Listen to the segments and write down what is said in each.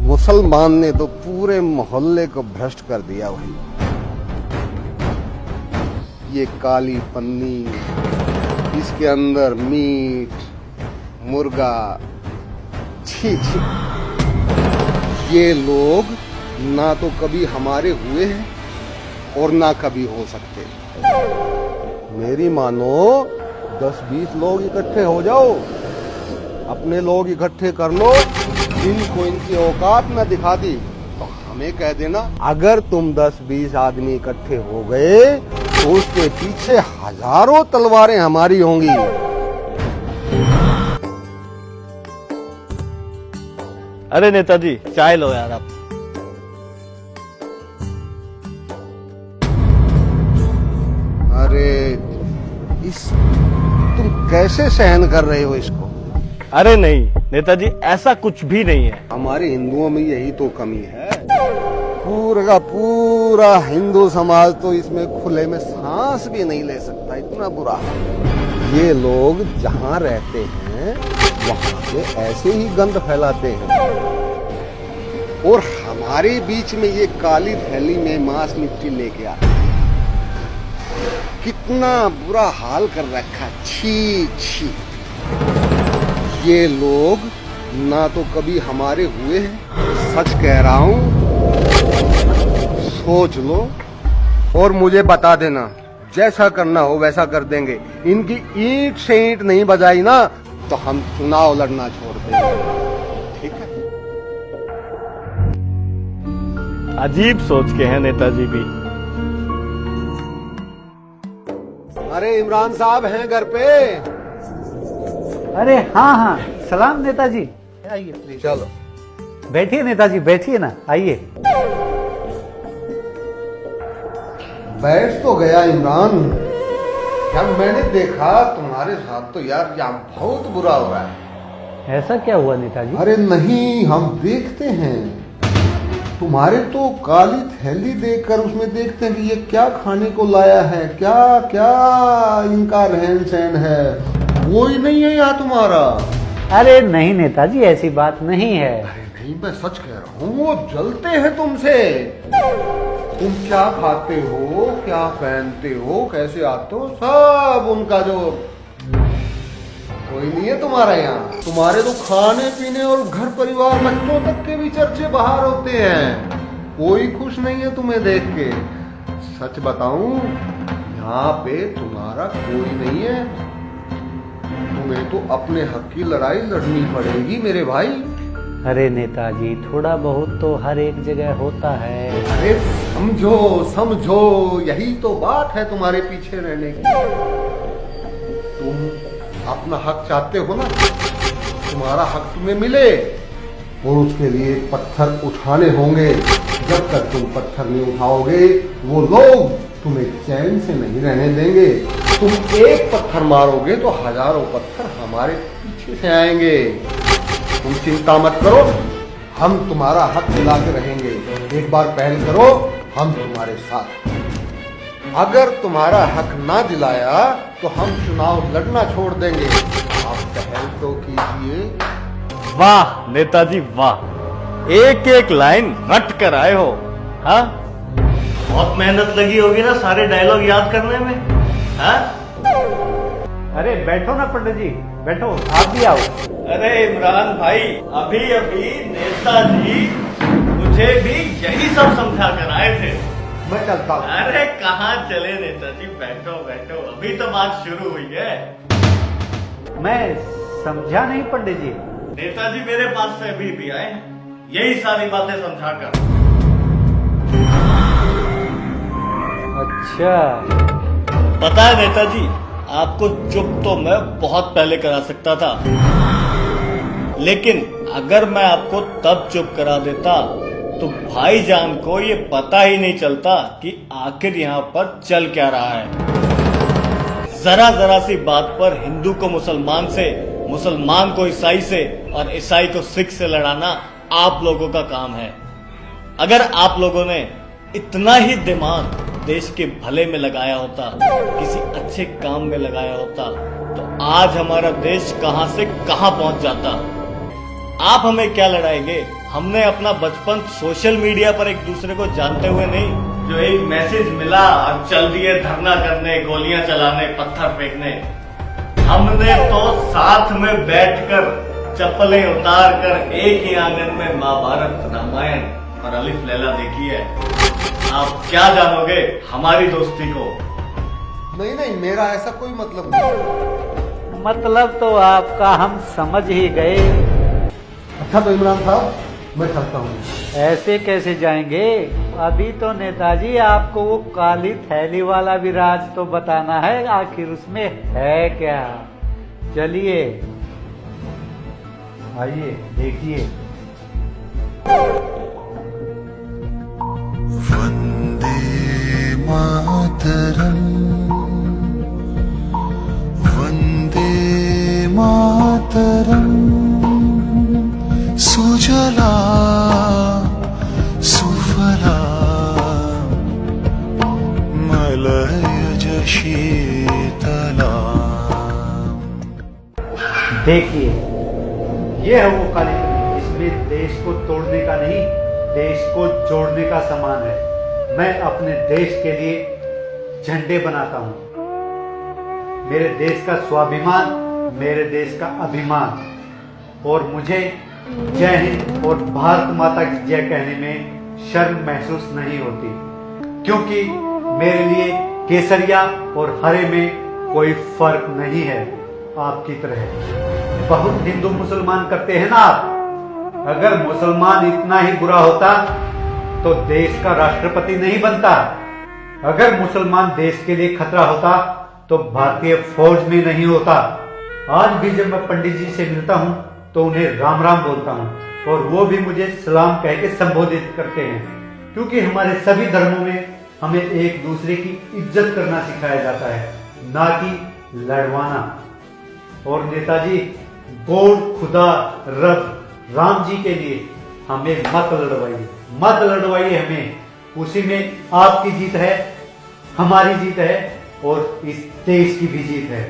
मुसलमान ने तो पूरे मोहल्ले को भ्रष्ट कर दिया भाई। ये काली पन्नी, इसके अंदर मीट, मुर्गा, छी छी। ये लोग ना तो कभी हमारे हुए हैं और ना कभी हो सकते। मेरी मानो 10-20 लोग इकट्ठे हो जाओ, अपने लोग इकट्ठे कर लो, इनको इनकी औकात न दिखा दी तो हमें कह देना। अगर तुम 10-20 आदमी इकट्ठे हो गए तो उसके पीछे हजारों तलवारें हमारी होंगी। अरे नेताजी चाय लो यार आप। अरे तुम कैसे सहन कर रहे हो इसको? अरे नहीं नेताजी, ऐसा कुछ भी नहीं है। हमारे हिंदुओं में यही तो कमी है। पूरा का पूरा हिंदू समाज तो इसमें खुले में सांस भी नहीं ले सकता, इतना बुरा है। ये लोग जहाँ रहते हैं वहाँ पे ऐसे ही गंद फैलाते हैं और हमारे बीच में ये काली थैली में मांस मिट्टी लेके आते हैं। कितना बुरा हाल कर रखा, छी छी। ये लोग ना तो कभी हमारे हुए हैं, सच कह रहा हूं। सोच लो और मुझे बता देना, जैसा करना हो वैसा कर देंगे। इनकी ईंट से ईंट नहीं बजाई ना तो हम चुनाव लड़ना छोड़ देंगे, ठीक है? अजीब सोच के हैं नेताजी भी। अरे इमरान साहब हैं घर पे? अरे हाँ हाँ, सलाम नेताजी। आइए प्लीज। चलो बैठिए नेताजी, बैठिए ना, आइए। बैठ तो गया इमरान, जब मैंने देखा तुम्हारे साथ तो यार यहाँ बहुत बुरा हो रहा है। ऐसा क्या हुआ नेताजी? अरे नहीं, हम देखते हैं। तुम्हारे तो काली थैली देखकर उसमें देखते हैं कि ये क्या खाने को लाया है, क्या क्या इनका रहन सहन है। वो ही नहीं है यहाँ तुम्हारा। अरे नहीं नेताजी, ऐसी बात नहीं है। अरे नहीं, मैं सच कह रहा हूँ, वो जलते हैं तुमसे। तुम क्या खाते हो, क्या पहनते हो, कैसे आते हो, सब उनका जो कोई नहीं है तुम्हारा यहाँ। तुम्हारे तो खाने पीने और घर परिवार बच्चों तक के भी चर्चे बाहर होते हैं। कोई खुश नहीं है तुम्हें देख के। सच बताऊं, यहाँ पे तुम्हारा कोई नहीं है। तुम्हें तो अपने हक की लड़ाई लड़नी पड़ेगी मेरे भाई। अरे नेताजी, थोड़ा बहुत तो हर एक जगह होता है। अरे समझो समझो, यही तो बात है तुम्हारे पीछे रहने की। तुम अपना हक चाहते हो ना, तुम्हारा हक तुम्हें मिले और उसके लिए पत्थर उठाने होंगे। जब तक तुम पत्थर नहीं उठाओगे वो लोग तुम्हें चैन से नहीं रहने देंगे। तुम एक पत्थर मारोगे तो हजारों पत्थर हमारे पीछे से आएंगे। तुम चिंता मत करो, हम तुम्हारा हक दिलाते रहेंगे। एक बार पहल करो, हम तुम्हारे साथ। अगर तुम्हारा हक ना दिलाया तो हम चुनाव लड़ना छोड़ देंगे। आप पहल तो कीजिए। वाह नेताजी वाह, एक एक लाइन रट कर आए हो। हाँ, बहुत मेहनत लगी होगी ना सारे डायलॉग याद करने में। हाँ? अरे बैठो ना पंडित जी, बैठो, आप भी आओ। अरे इमरान भाई, अभी अभी नेताजी मुझे भी यही सब समझा कर आए थे। मैं चलता हूँ। अरे कहाँ चले नेताजी, बैठो बैठो, अभी तो बात शुरू हुई है। मैं समझा नहीं पंडित जी। नेताजी मेरे पास से अभी भी आए, यही सारी बातें समझा कर। अच्छा, पता है नेताजी, आपको चुप तो मैं बहुत पहले करा सकता था, लेकिन अगर मैं आपको तब चुप करा देता तो भाईजान को ये पता ही नहीं चलता कि आखिर यहाँ पर चल क्या रहा है। जरा जरा सी बात पर हिंदू को मुसलमान से, मुसलमान को ईसाई से और ईसाई को सिख से लड़ाना आप लोगों का काम है। अगर आप लोगों ने इतना ही दिमाग देश के भले में लगाया होता, किसी अच्छे काम में लगाया होता, तो आज हमारा देश कहां से कहां पहुंच जाता। आप हमें क्या लड़ाएंगे हमने अपना बचपन सोशल मीडिया पर एक दूसरे को जानते हुए नहीं, जो एक मैसेज मिला और चल दिए धरना करने, गोलियां चलाने, पत्थर फेंकने। हमने तो साथ में बैठकर चप्पलें उतार कर एक ही आंगन में महाभारत, रामायण और अलिफ लैला देखी है। आप क्या जानोगे हमारी दोस्ती को? नहीं नहीं, मेरा ऐसा कोई मतलब नहीं। मतलब तो आपका हम समझ ही गए। अच्छा तो इमरान साहब, मैं चलता हूँ। ऐसे कैसे जाएंगे? अभी तो नेताजी आपको वो काली थैली वाला भी राज तो बताना है, आखिर उसमें है क्या। चलिए आइए देखिए। वंदे मातरम, वंदे मातरम, सुजला सुफला मलयज शीतला। देखिए, ये है वो काली थैली, इसमें देश को तोड़ने का नहीं, देश को जोड़ने का सामान है। मैं अपने देश के लिए झंडे बनाता हूँ। मेरे देश का स्वाभिमान, मेरे देश का अभिमान, और मुझे जय हिंद और भारत माता की जय कहने में शर्म महसूस नहीं होती, क्योंकि मेरे लिए केसरिया और हरे में कोई फर्क नहीं है। आपकी तरह बहुत हिंदू मुसलमान करते हैं ना आप। अगर मुसलमान इतना ही बुरा होता तो देश का राष्ट्रपति नहीं बनता। अगर मुसलमान देश के लिए खतरा होता तो भारतीय फौज में नहीं होता। आज भी जब मैं पंडित जी से मिलता हूँ तो उन्हें राम राम बोलता हूँ, और वो भी मुझे सलाम कह के संबोधित करते हैं, क्योंकि हमारे सभी धर्मों में हमें एक दूसरे की इज्जत करना सिखाया जाता है, ना कि लड़वाना। और नेताजी, गॉड, खुदा, रब, राम जी के लिए हमें मत लड़वाइए, मत लड़वाइए हमें। उसी में आपकी जीत है, हमारी जीत है, और इस देश की भी जीत है।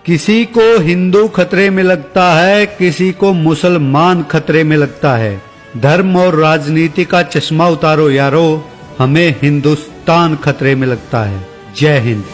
किसी को हिंदू खतरे में लगता है, किसी को मुसलमान खतरे में लगता है। धर्म और राजनीति का चश्मा उतारो यारो, हमें हिंदुस्तान खतरे में लगता है। जय हिंद।